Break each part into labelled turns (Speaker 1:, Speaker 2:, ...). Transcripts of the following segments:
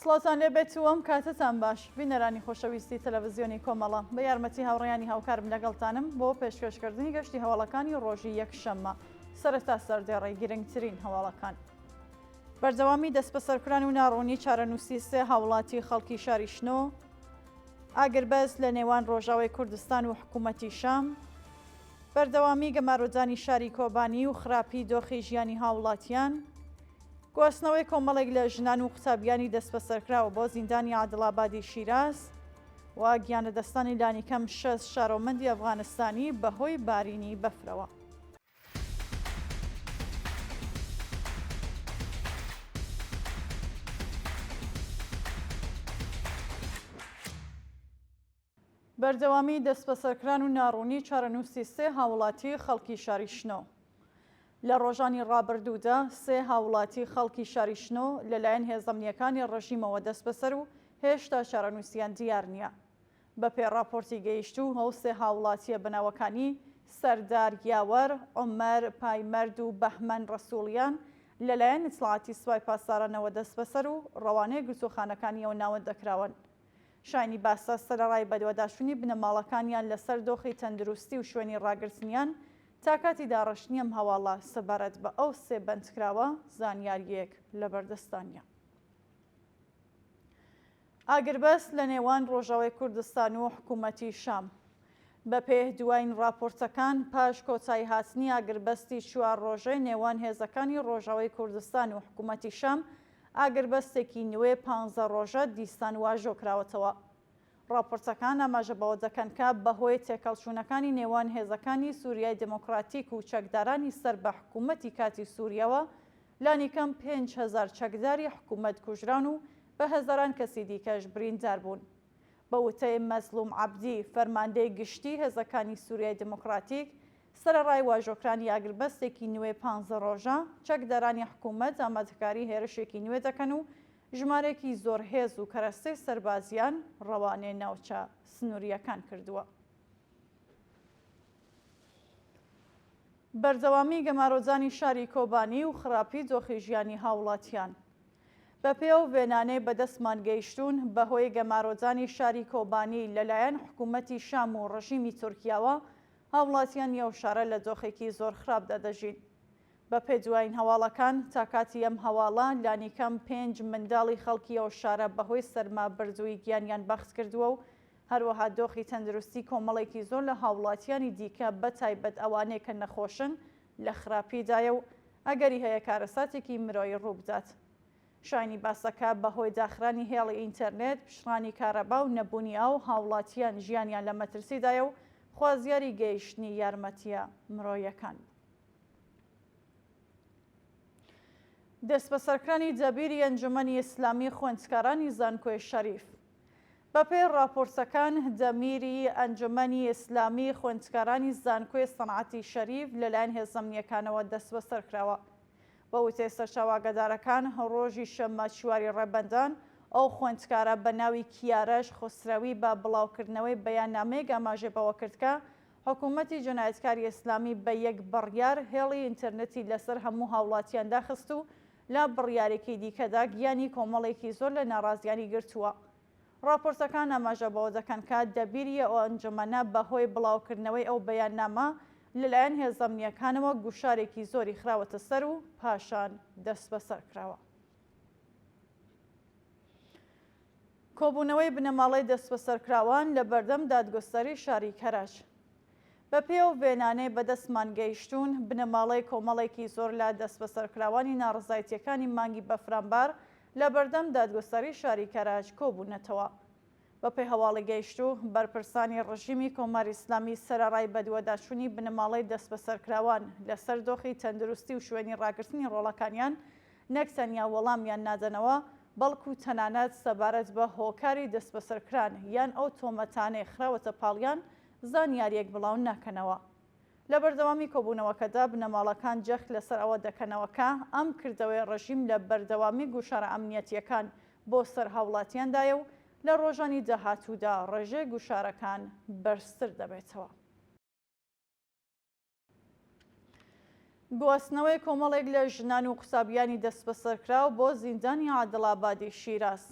Speaker 1: سڵاتان لێبێت و ئەم کاتتان باش بینەرانی خۆشەویستی تەلەڤیزیۆنی کۆمەڵە بە یارمەتی هاوڕێیانی هاوکارم لەگەڵتانم بۆ پێشکەشکردنی گەشتی هەواڵەکانی ڕۆژی یەکشەممە سەرەتا سەردێڕی گرنگترین هەواڵەکان. بەردەوامی دەست بە سەرکران و ناڕوونی چارەنووسی سێ هاوڵاتی خەڵکی شاری شنۆ، ئاگربەز لە نێوان ڕۆژاوای کوردستان و حکوومەتی شام، بەردەوامی گەمارۆجانی شاری کۆبانی و خراپی دۆخی ژیانی هاوڵاتیان، گواستنەوەی کۆمەڵێک لە ژنان و قوتابیانی دەست بە سەرکراوە بۆ زیندانی عادڵابادی شیراز و گیانەدەستانی لانیکەم 6 شارۆمەندی ئەفغانستانی بەهۆی بارینی بەفرەوە. بەردەوامی دەست بە سەرکران و ناڕوونی چارەنووسی سێ هاوڵاتی خەڵکی شاری شنۆ. لە ڕۆژانی ڕابردوودا سێ هاوڵاتی خەڵکی شاری شنۆ لەلایەن هێزەمنیەکانی ڕژیمەوە دەست بەسەر و هێشتا چارەنووسیان دیار نییە. بە پێ راپۆرتی گەیشتوو هەو سێ هاوڵاتیە بناوەکانی سەردار یاوەر، عومەر پایمەرد و بەهمەن ڕەسووڵیان لەلایەن ئیتلاعاتی سوپای پاسدارانەوە دەست بەسەر و ڕەوانەیە گرتوخانەکانیەوە ناوەند دەکراون. شانی باسە سەرەڕای بەدواداشتنی بنەماڵەکانیان لەسەر دۆخی تەندروستی و شوێنی ڕاگررتنیان تا کاتی داڕەشنی ئەم هەواڵە سەبارەت بە ئەو سێ بەندکراوە زانیاریەک لە بەردەستانیە. ئاگربەس لە نێوان ڕۆژاوای کوردستان و حکوومەتی شام. بە پێ دوایین راپۆرتەکان پاش کۆتایی هاتنی ئاگربەستی 4 ڕۆژەی نێوان هێزەکانی ڕۆژاوای کوردستان و حکوومەتی شام، ئاگربەستێکی نوێ 15 ڕۆژە دیستان واژۆکراوەتەوە. راپۆرتەکان ئاماژە بەوە دەکەن کە بەهۆی تێکەڵچوونەکانی نێوان هێزەکانی سووریای دموکراتیک و چەکدارانی سەر بە حکوومەتی کاتی سووریەوە لانیکەم 5,000 چەکداری حکوومەت کوژران و بە هەزاران کەسی دیکەش بریندار بوون. بە وتەی مەزلوم عەبدی، فەرماندەی گشتی هێزەکانی سووریای دموکراتیک، سەرەڕای واژۆکرانی ئاگربەستێکی نوێ 15 ڕۆژە چەکدارانی حکوومەت ئامادەکاری هێرشێکی نوێ دەکەن و ژمارێکی زۆر هێز و کەرەستەی سەربازیان ڕەوانەی ناوچە سنووریەکان کردووە. بەردەوامی گەمارۆجانی شاری کۆبانی و خراپی دۆخی ژیانی هاوڵاتیان. بە پێو وێنانەی بەدەستمان گەیشتوون بەهۆی گەمارۆجانی شاری کۆبانی لەلایەن حکوومەتی شام و ڕژیمی تورکیاوە، هاوڵاتیان یەو شارە لە دۆخێکی زۆر خراپدا دەژین. بە پێ دوایین هەواڵەکان تا کاتی ئەم هەواڵە لانیکەم 5 منداڵی خەڵکی ئەو شارە بەهۆی سەرما بردووی گیانیان بەخت کردووە و هەروەها دۆخی تەندروستی کۆمەڵێکی زۆر لە هاوڵاتیانی دیکە بەتایبەت ئەوانەیە کە نەخۆشن لە خراپیدایە و ئەگەری هەیە کارەساتێکی مرۆیی ڕووبدات. شاینی باسەکە بەهۆی داخرانی هێڵی ئینتەرنێت، پشتڕانی کارەبا و نەبوونی ئاو هاوڵاتیان ژیانیان لە مەترسیدایە و خوازیاری گەیشتنی یارمەتیە مرۆیەکان. دەست بە سەرکرانی دەبیری ئەنجومەنی ئیسلامی خوێندکارانی زانکۆی شەریف. بە پێ راپۆرتەکان دەمیری ئەنجومەنی ئیسلامی خوێندکارانی زانکۆی سەنعەتی شەریف لەلایەن هێزەمنیەکانەوە دەست بە سەرکراوە. بە وتەی سەرچاوەگەدارەکان ڕۆژی شەممە چواری ڕێبەندان ئەو خوێندکارە بە ناوی کیارەش خسرەوی بە بڵاوکردنەوەی بەیاننامەیەک ئاماژێ بەوە کرد کە حکوومەتی جەنایەتکاری ئیسلامی بە یەک بڕیار هێڵی ئینتەرنێتی لەسەر هەموو هاوڵاتیان داخست و لە بڕیارێکی دیکەدا گیانی کۆمەڵێکی زۆر لە ناڕازیانی گرتووە. راپۆرتەکان ئاماژە بەوە دەکەن کە دەبیری ئەو ئەنجومەنە بەهۆی بڵاوکردنەوەی ئەو بەیاننامە لەلایەن هێزەمنیەکانەوە گوشارێکی زۆری خراوەتە سەر و پاشان دەست بەسەر کراوە. کۆبوونەوەی بنەماڵەی دەست بەسەرکراوان لە بەردەم دادگۆستەری شاری کەراچ. بە پێو وێنانەی بەدەستمان گەیشتوون بنەماڵەی کۆمەڵێکی زۆر لە دەست بەسەرکراوانی ناڕزایەتیەکانی مانگی بەفرامبار لە بەردەم دادگۆستەری شاری کەراچ کۆبوونەتەوە. بە پێی هەواڵی گەیشتوو بەرپرسانی ڕژیمی کۆماری ئیسلامی سەرەڕای بەدواداچوونی بنەماڵەی دەست بەسەرکراوان لەسەر دۆخی تەندروستی و شوێنی ڕاگررتنی ڕۆڵەکانیان نەک تەنیا وەڵامیان نادەنەوە، بەڵکو تەنانەت سەبارەت بە هۆکاری دەست بەسەرکران یان ئەو تۆمەتانەی خراوەتە پاڵیان زانیاریەک بڵاو ناکەنەوە. لە بەردەوامی کۆبوونەوەکەدا بنەماڵەکان جەخت لەسەر ئەوە دەکەنەوە کە ئەم کردەوەی ڕژیم لە بەردەوامی گوشارە ئەمنیەتیەکان بۆ سەر هاوڵاتیاندایە و لە ڕۆژانی داهاتوودا ڕێژەی گوشارەکان بەرزتر دەبێتەوە. گواستنەوەی کۆمەڵێک لە ژنان و قوتابیانی دەست بەسەرکراو بۆ زیندانی عادڵابادی شیراز.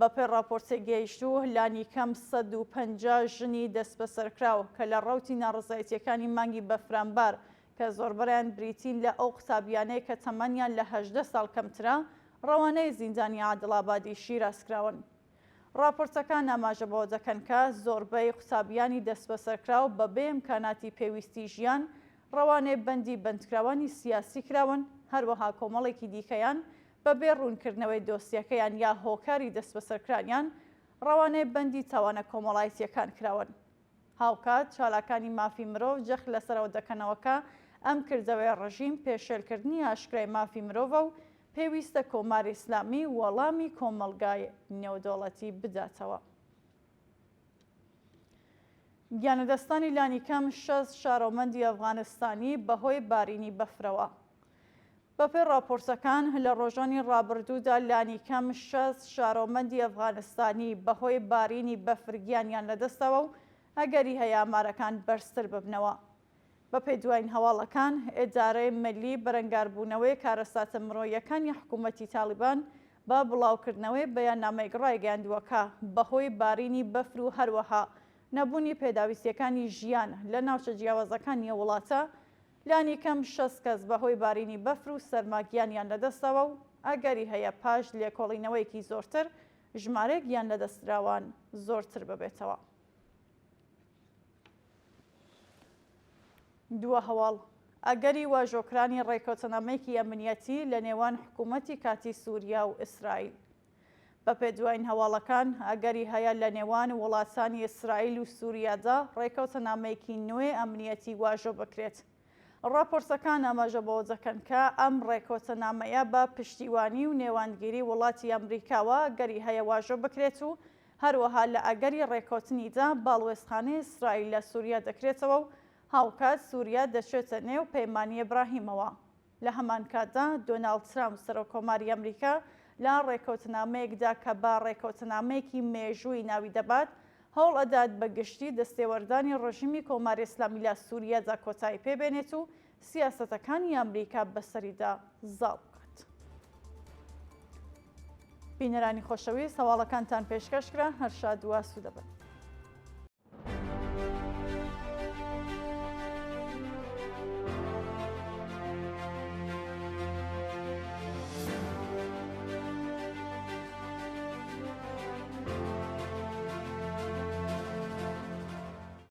Speaker 1: بەپێی راپۆرتێک گەیشتوو لانی کەم 150 ژنی دەست بەسەرکراو کە لە ڕەوتی ناڕزایەتیەکانی مانگی بەفرامبار کە زۆربەیان بریتین لە ئەو قوتابیانەی کە تەمەنیان لە 18 ساڵ کەمترە ڕەوانەی زیندانی عادڵابادی شیرازکراون. راپۆرتەکان ئاماژە بەوە دەکەن کە زۆربەی قوتابیانی دەست بەسەرکراو بەبێ ئیمکاناتی پێویستی ژیان ڕەوانەی بەندی بەندکراوانی سیاسی کراون، هەروەها کۆمەڵێکی دیکەیان بەبێ ڕوونکردنەوەی دۆسیەکەیان یا هۆکاری دەست بەسەرکرانیان ڕەوانەی بەندی تاوانە کۆمەڵایەتیەکان کراون. هاوکات چالاکانی مافی مرۆڤ جەخ لەسەرەوە دەکەنەوە کە ئەم کردەوەی ڕژیم پێشێلکردنی ئاشکرای مافی مرۆڤە و پێویستە کۆماری ئیسلامی وەڵامی کۆمەلگای نێودەوڵەتی بداتەوە. گیانەدەستانی لانی کەم 6 شارۆمەندی ئەفغانستانی بەهۆی بارینی بەفرەوە. بەپێی راپۆرتەکان لە ڕۆژانی ڕابردوودا لانی کەم 6 شارۆمەندی ئەفغانستانی بەهۆی بارینی بەفر گیانیان لەدەستەوە و ئەگەری هەیە ئامارەکان بەرزتر ببنەوە. بەپێی دوایین هەواڵەکان ئێدارەی مەلی بەرەنگاربوونەوەی کارەساتە مرۆیەکانی حکوومەتی تالیبان با بڵاوکردنەوەی بەیاننامەیەک ڕایگەیاندووە بەهۆی بارینی بەفر و هەروەها نەبوونی پێداویستیەکانی ژیان لە ناوچە جیاوازەکانی وڵاتە لانی کەم 6 کەس بەهۆی بارینی بەفر و سەرماگیانیان لەدەستەوە و ئەگەری هەیە پاش لێکۆڵینەوەیەکی زۆرتر ژمارەی گیان لەدەستراوان زۆرتر ببێتەوە. دووە هەواڵ ئەگەری واژۆکرانی ڕێکەوتنامەیەکی ئەمنیەتی لە نێوان حکوومەتی کاتی سووریا و ئیسرائیل. بەپێی دوایین هەواڵەکان ئەگەری هەیە لە نێوان وڵاتانی ئیسرائیل و سووریادا ڕێکەوتنامەیەکی نوێ ئەمنیەتی واژۆ بکرێت. راپۆرتەکان ئاماژە بەوە دەکەن کە ئەم ڕێکەوتنامەیە بە پشتیوانی و نێوانگیری وڵاتی ئەمریکاوە ئەگەری هەیە واژۆ بکرێت و هەروەها لە ئەگەری ڕێکەوتنیدا باڵوێزخانەی ئیسرائیل لە سووریا دەکرێتەوە و هاوکات سووریا دەچێتە نێو پەیمانی ئیبراهیمەوە. لە هەمان کاتدا دۆناڵد ترامپ سەرۆکۆماری ئەمریکا لە ڕێکەوتنامەیەکدا کە با ڕێکەوتنامەیەکی مێژووی ناوی دەبات هەوڵ ئەدات بە گشتی دەستێوەردانی ڕژیمی کۆماری ئیسلامی لە سووریادا کۆتایی پێبێنێت و سیاسەتەکانی ئەمریکا بەسەریدا زاڵ بکات. بینەرانی خۆشەویست هەواڵەکانتان پێشکەشکرا هەر شاد و ئاسوودە بن.